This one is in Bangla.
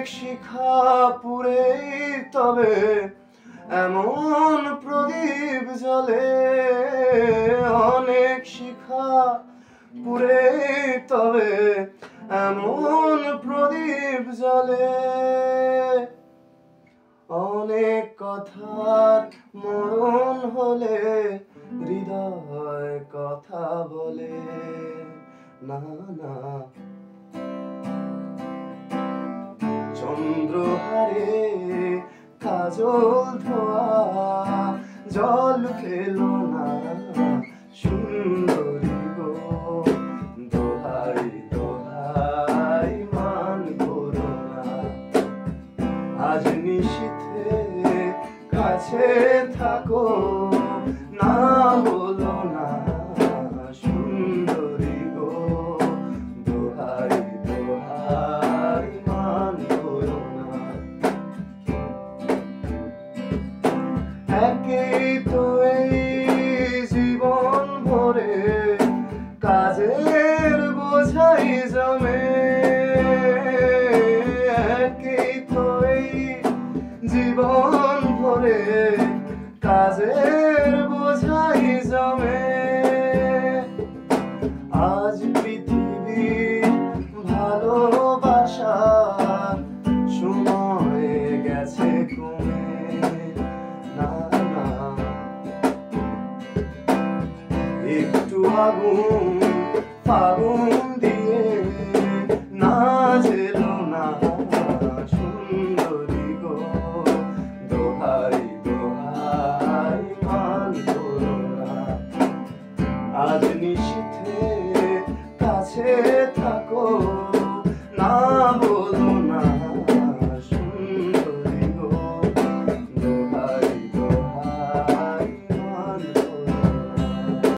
শিখা পুরে তবে এমন প্রদীপ জ্বলে, অনেক শিখা পুরে তবে এমন প্রদীপ জ্বলে। অনেক কথার মরণ হলে হৃদয় কথা বলে না না। চন্দ্রহারে কাজল ধোয়া জল ফেলো না সুন্দরী গো, দোহাই দোহাই মান করো না। আজ নিশীথে কাছে থাকো।